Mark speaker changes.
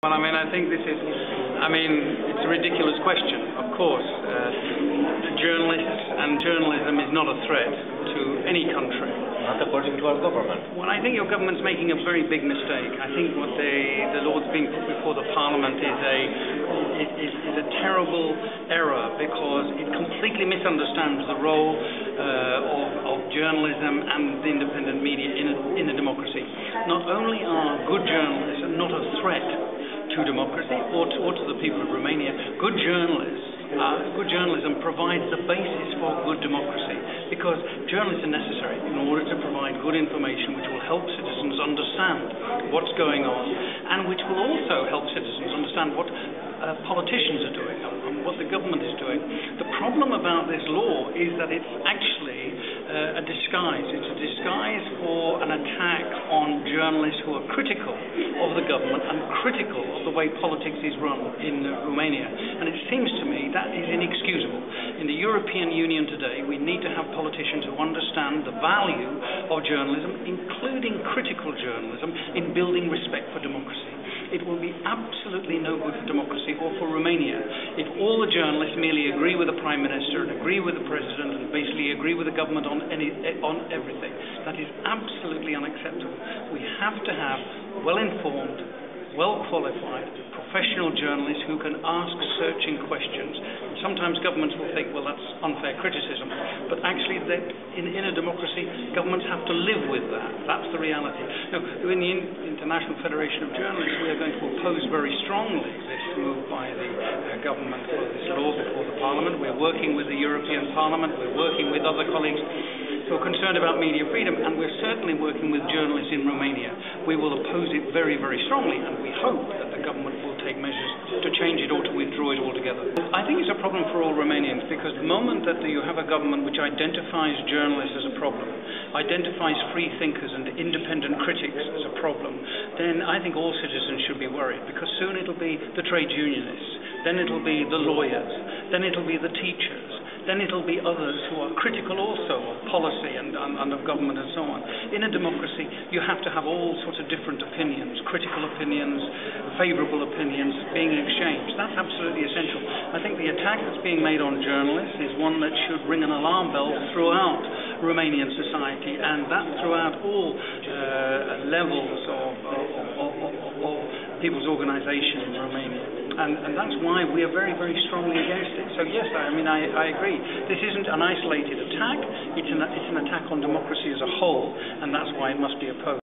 Speaker 1: Well, I think this is, it's a ridiculous question. Of course, journalists and journalism is not a threat to any country.
Speaker 2: Not according to our government.
Speaker 1: Well, I think your government's making a very big mistake. I think what the law that's being put before the Parliament is a terrible error because it completely misunderstands the role of journalism and the independent media in a democracy. Not only are good journalists not a threat to democracy or to the people of Romania, good journalism provides the basis for good democracy, because journalists are necessary in order to provide good information which will help citizens understand what's going on, and which will also help citizens understand what politicians are doing and what the government is doing. The problem about this law is that it's actually a disguise. It's a disguise for an attack on journalists who are critical of the government and critical of the way politics is run in Romania. And it seems to me that is inexcusable. In the European Union today, we need to have politicians who understand the value of journalism, including critical journalism, in building respect for democracy. It will be absolutely no good for democracy or for Romania if all the journalists merely agree with the Prime Minister and agree with the President and basically agree with the government on everything. That is absolutely unacceptable. We have to have well-informed, well-qualified, professional journalists who can ask searching questions. Sometimes governments will think, well, that's unfair criticism, but actually in a democracy, governments have to live with that. That's the reality. Now, in the International Federation of Journalists, we are going to oppose very strongly this move by the government for this law before the Parliament. We're working with the European Parliament, we're working with other colleagues who are concerned about media freedom, and we're certainly working with journalists in Romania. We will oppose it very, very strongly, and we hope that the government will take measures to change it or to withdraw it altogether. I think it's a problem for all Romanians, because the moment that you have a government which identifies journalists as a problem, identifies free thinkers and independent critics as a problem, then I think all citizens should be worried, because soon it'll be the trade unionists, then it'll be the lawyers, then it'll be the teachers, then it'll be others who are critical also of policy and of government and so on. In a democracy, you have to have all sorts of different opinions, critical opinions, favourable opinions being exchanged. That's absolutely essential. I think the attack that's being made on journalists is one that should ring an alarm bell throughout Romanian society, and that throughout all levels of people's organisation in Romania. And that's why we are very, very strongly against it. So yes, I agree. This isn't an isolated attack. It's an attack on democracy as a whole, and that's why it must be opposed.